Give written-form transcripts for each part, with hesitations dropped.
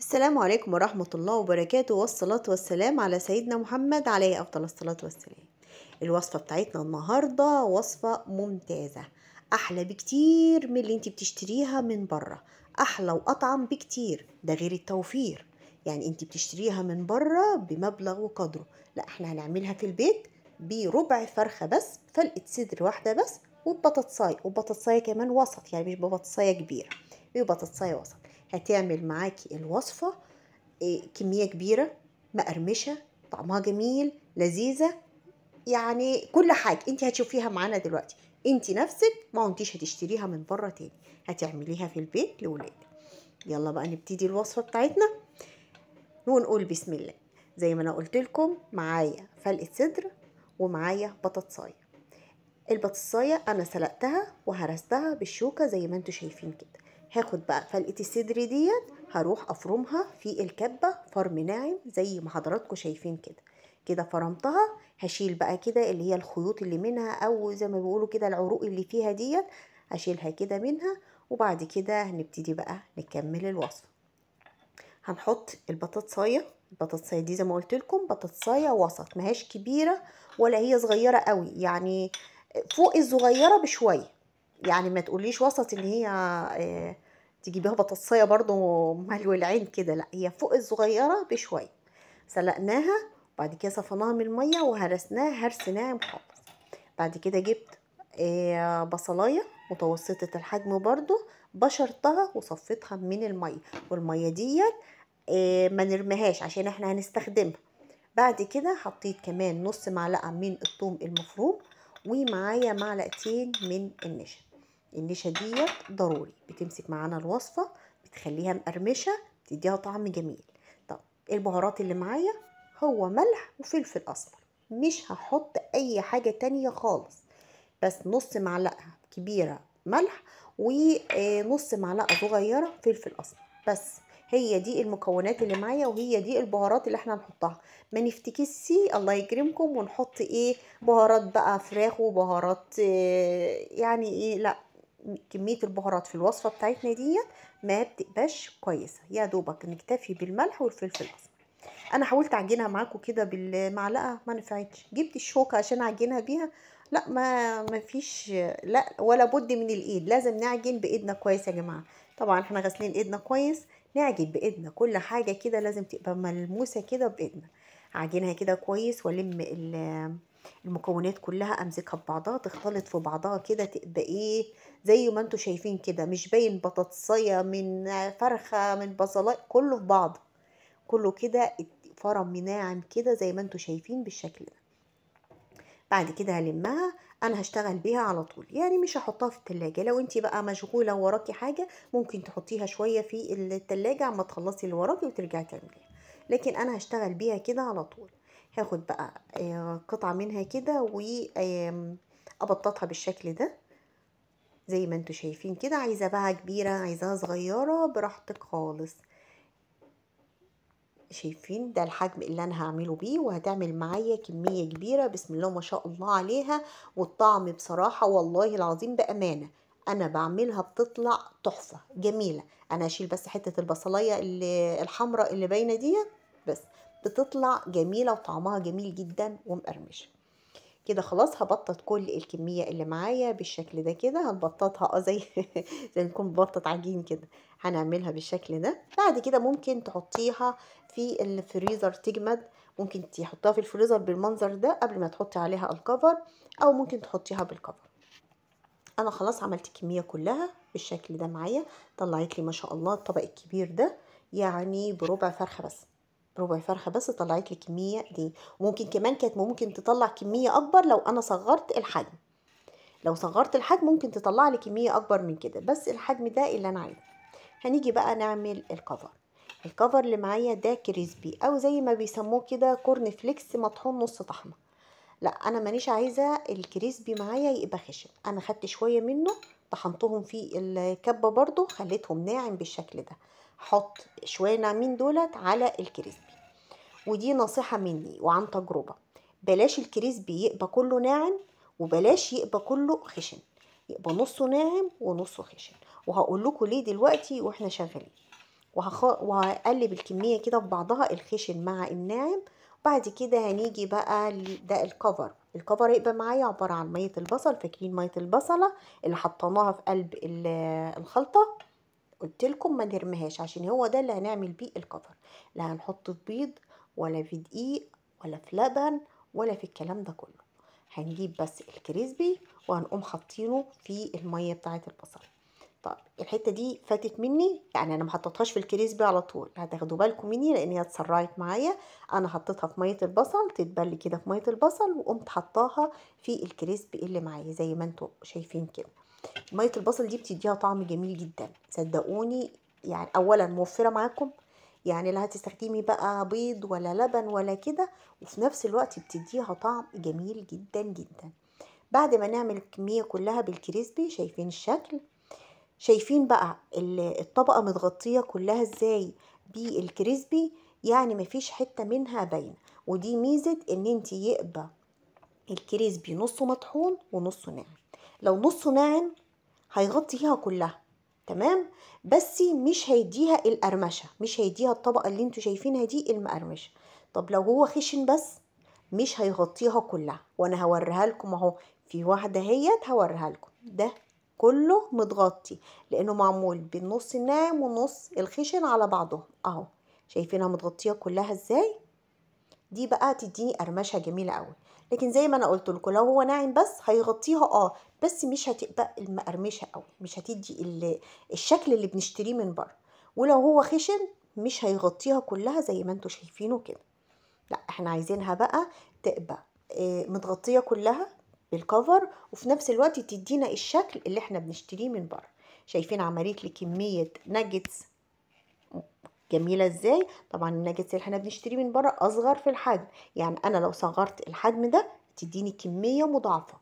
السلام عليكم ورحمة الله وبركاته، والصلاة والسلام على سيدنا محمد عليه أفضل الصلاة والسلام. الوصفة بتاعتنا النهاردة وصفة ممتازة، أحلى بكتير من اللي انت بتشتريها من بره، أحلى وأطعم بكتير، ده غير التوفير. يعني انت بتشتريها من بره بمبلغ وقدره، لا احنا هنعملها في البيت بربع فرخة بس، فلقة صدر واحدة بس، وبطاطساية كمان وسط، يعني مش ببطاطساية كبيرة، ببطاطساية وسط. هتعمل معاكي الوصفة كمية كبيرة، مقرمشة، طعمها جميل، لذيذة. يعني كل حاجة انت هتشوفيها معانا دلوقتي، انت نفسك ما انتيش هتشتريها من بره تاني، هتعمليها في البيت لولادك. يلا بقى نبتدي الوصفة بتاعتنا ونقول بسم الله. زي ما انا قلت لكم، معايا فلقة صدر ومعايا بطاطساية. البطاطساية انا سلقتها وهرستها بالشوكة زي ما انتوا شايفين كده. هاخد بقى فلقة الصدر ديت، هروح افرمها في الكبة فرم ناعم زي ما حضراتكم شايفين كده. كده فرمتها، هشيل بقى كده اللي هي الخيوط اللي منها، او زي ما بيقولوا كده العروق اللي فيها ديت، هشيلها كده منها. وبعد كده هنبتدي بقى نكمل الوصفة. هنحط البطاطساية دي زي ما قلت لكم بطاطساية وسط، ماهيش كبيرة ولا هي صغيرة قوي، يعني فوق الصغيرة بشوية. يعني ما تقوليش وسط ان هي تجيبيها بطاطساية برضو ملو العين كده، لا هي فوق الصغيرة بشوية. سلقناها وبعد كده صفناها من المية وهرسناها هرس ناعم خالص. بعد كده جبت بصلاية متوسطة الحجم برضو، بشرتها وصفيتها من المية، والمية ديت ما نرميهاش عشان احنا هنستخدمها. بعد كده حطيت كمان نص معلقة من الثوم المفروم، ومعايا معلقتين من النشا ديت ضروري، بتمسك معانا الوصفة، بتخليها مقرمشة، بتديها طعم جميل. طب البهارات اللي معايا هو ملح وفلفل اسمر، مش هحط اي حاجة تانية خالص، بس نص معلقة كبيرة ملح ونص معلقة صغيرة فلفل اسمر بس. هي دي المكونات اللي معايا، وهي دي البهارات اللي احنا هنحطها. ما نفتكسي الله يكرمكم ونحط بهارات بقى فراخ وبهارات يعني لا، كمية البهارات في الوصفة بتاعتنا دي ما بتبقاش كويسة، يا دوبك نكتفي بالملح والفلفل الاسمر. انا حاولت اعجنها معاكم كده بالمعلقه ما نفعتش، جبت الشوكه عشان اعجنها بيها، لا ما فيش، لا ولا بد من الايد، لازم نعجن بايدنا كويس يا جماعه. طبعا احنا غاسلين ايدنا كويس، نعجن بايدنا كل حاجه كده لازم تبقى ملموسه كده بايدنا. اعجنها كده كويس والم المكونات كلها، امسكها ببعضها تختلط في بعضها كده، تبقى زي ما انتوا شايفين كده، مش باين بطاطسيه من فرخه من بصلايه، كله في بعض، كله كده فرم ناعم كده زي ما انتوا شايفين بالشكل ده. بعد كده هلمها، انا هشتغل بيها على طول، يعني مش هحطها في التلاجة. لو انتي بقى مشغولة وراكي حاجة ممكن تحطيها شوية في التلاجة اما تخلصي اللي وراكي وترجعي تعمليها، لكن انا هشتغل بيها كده على طول. هاخد بقى قطعة منها كده وابططها بالشكل ده زي ما انتوا شايفين كده. عايزة بقى كبيرة عايزاها صغيرة براحتك خالص. شايفين ده الحجم اللي انا هعمله بيه، وهتعمل معايا كمية كبيرة بسم الله ما شاء الله عليها. والطعم بصراحة والله العظيم بأمانة انا بعملها بتطلع تحفة جميلة. انا هشيل بس حتة البصلاية اللي الحمراء اللي باينة دي بس، بتطلع جميلة وطعمها جميل جدا ومقرمشة. كده خلاص هبطط كل الكمية اللي معايا بالشكل ده كده، هنبططها زي زي نكون بطط عجين كده. هنعملها بالشكل ده. بعد كده ممكن تحطيها في الفريزر تجمد، ممكن تحطيها في الفريزر بالمنظر ده قبل ما تحطي عليها الكفر، او ممكن تحطيها بالكفر. انا خلاص عملت الكمية كلها بالشكل ده معايا، طلعت لي ما شاء الله الطبق الكبير ده، يعني بربع فرخة بس، ربع فرخة بس طلعت لي الكمية دي. وممكن كمان كانت ممكن تطلع كمية اكبر لو انا صغرت الحجم، لو صغرت الحجم ممكن تطلع لي كمية اكبر من كده، بس الحجم ده اللي انا عايزه. هنيجي بقى نعمل الكفر. الكفر اللي معايا ده كريسبي، او زي ما بيسموه كده كورن فليكس مطحون نص طحنه. لا انا مانيش عايزه الكريسبي معايا يبقى خشن، انا خدت شويه منه طحنتهم في الكبه برضو خليتهم ناعم بالشكل ده. حط شويه ناعمين دولت على الكريسبي، ودي نصيحه مني وعن تجربه، بلاش الكريسبي يبقى كله ناعم، وبلاش يبقى كله خشن، يبقى نصه ناعم ونصه خشن. وهقول لكم ليه دلوقتي واحنا شغالين. وهقلب الكمية كده في بعضها، الخشن مع الناعم. بعد كده هنيجي بقى ده الكفر هيبقى معايا عبارة عن مية البصل. فاكرين مية البصلة اللي حطيناها في قلب الخلطة؟ قلت لكم ما نرميهاش، عشان هو ده اللي هنعمل بيه الكفر. لا هنحط في بيض ولا في دقيق ولا في لبن ولا في الكلام ده كله. هنجيب بس الكريسبي وهنقوم حاطينه في المية بتاعة البصل. طب الحته دي فاتت مني، يعني انا ما حطيتهاش في الكريسبي على طول، هتاخدوا بالكم مني لان هي اتسرعت معايا. انا حطيتها في ميه البصل تتبل كده في ميه البصل، وقمت حطاها في الكريسبي اللي معايا زي ما انتم شايفين كده. ميه البصل دي بتديها طعم جميل جدا صدقوني. يعني اولا موفره معاكم، يعني لا هتستخدمي بقى بيض ولا لبن ولا كده، وفي نفس الوقت بتديها طعم جميل جدا جدا. بعد ما نعمل الكميه كلها بالكريسبي، شايفين الشكل؟ شايفين بقى الطبقة متغطية كلها ازاي بالكريسبي؟ يعني مفيش حتة منها باينة. ودي ميزة ان انت يبقى الكريسبي نصه مطحون ونصه ناعم. لو نصه ناعم هيغطيها كلها تمام، بس مش هيديها القرمشة، مش هيديها الطبقة اللي انتوا شايفينها دي المقرمشة. طب لو هو خشن بس مش هيغطيها كلها، وانا هوريها لكم اهو. في واحدة هوريها لكم، ده كله متغطي لانه معمول بالنص الناعم ونص الخشن على بعضهم اهو. شايفينها متغطية كلها ازاي؟ دي بقى تديني قرمشه جميله قوي. لكن زي ما انا قلت لكم لو هو ناعم بس هيغطيها بس مش هتبقى المقرمشه قوي، مش هتدي الشكل اللي بنشتريه من بره. ولو هو خشن مش هيغطيها كلها زي ما انتوا شايفينه كده. لا احنا عايزينها بقى تبقى متغطيه كلها بالكفر، وفي نفس الوقت تدينا الشكل اللي احنا بنشتريه من بره. شايفين عملية لي كمية ناجتس جميله ازاي؟ طبعا الناجتس اللي احنا بنشتريه من بره اصغر في الحجم، يعني انا لو صغرت الحجم ده تديني كميه مضاعفه.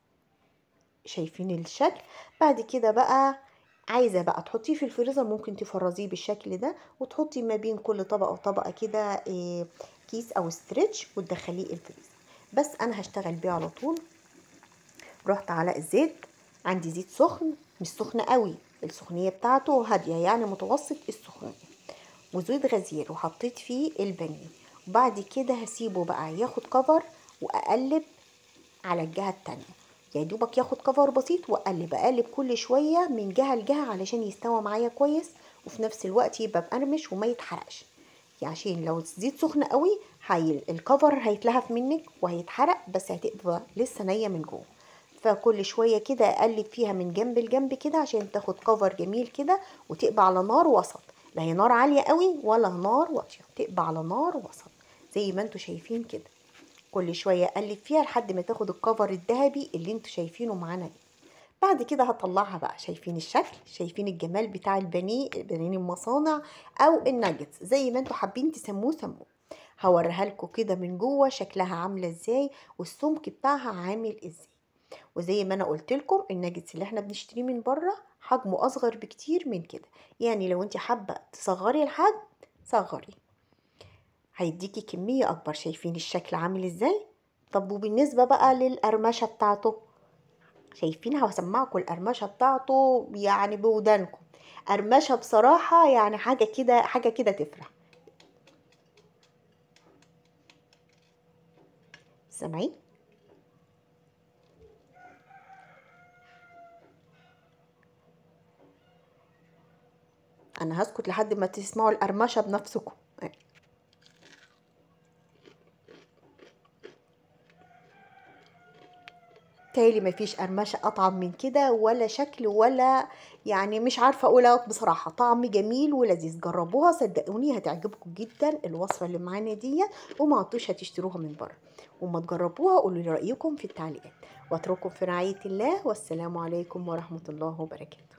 شايفين الشكل؟ بعد كده بقى عايزه بقى تحطيه في الفريزر، ممكن تفرزيه بالشكل ده وتحطي ما بين كل طبقه وطبقه كده كيس او ستريتش وتدخليه الفريزر. بس انا هشتغل بيه على طول. رحت على الزيت، عندي زيت سخن مش سخن قوي، السخنيه بتاعته هاديه يعني متوسط السخونيه، وزيت غزير وحطيت فيه البانيه. وبعد كده هسيبه بقى ياخد كفر واقلب على الجهة التانية. يا دوبك ياخد كفر بسيط اقلب كل شوية من جهة لجهة علشان يستوى معايا كويس، وفي نفس الوقت يبقى مقرمش وما يتحرقش. يعني عشان لو الزيت سخن قوي الكفر هيتلهف منك وهيتحرق، بس هتبقى لسه نية من جوه. فكل شوية كده اقلب فيها من جنب لجنب كده عشان تاخد كفر جميل كده، وتبقى على نار وسط. لا هي نار عالية قوي ولا نار واطية، تبقى على نار وسط زي ما انتوا شايفين كده. كل شوية اقلب فيها لحد ما تاخد الكفر الذهبي اللي انتوا شايفينه معانا ده. بعد كده هطلعها بقى. شايفين الشكل؟ شايفين الجمال بتاع البانيه المصانع او الناجتس زي ما انتوا حابين تسموه سموه. هوريها لكم كده من جوه شكلها عامله ازاي والسمك بتاعها عامل ازاي. وزي ما انا قلت لكم الناجتس اللي احنا بنشتريه من بره حجمه اصغر بكتير من كده، يعني لو انت حابه تصغري الحجم صغري هيديكي كميه اكبر. شايفين الشكل عامل ازاي؟ طب وبالنسبه بقى للقرمشه بتاعته، شايفين؟ هسمعكم القرمشه بتاعته يعني بودانكم. قرمشه بصراحه يعني حاجه كده حاجه كده تفرح. سامعين؟ انا هسكت لحد ما تسمعوا القرمشه بنفسكم. تالي مفيش قرمشة أطعم من كده ولا شكل ولا، يعني مش عارفة أقولها بصراحة. طعم جميل ولذيذ، جربوها صدقوني هتعجبكم جدا الوصفة اللي معانا دي، وما عدتوش هتشتروها من بره. وما تجربوها قولوا لي رأيكم في التعليقات. واترككم في رعاية الله، والسلام عليكم ورحمة الله وبركاته.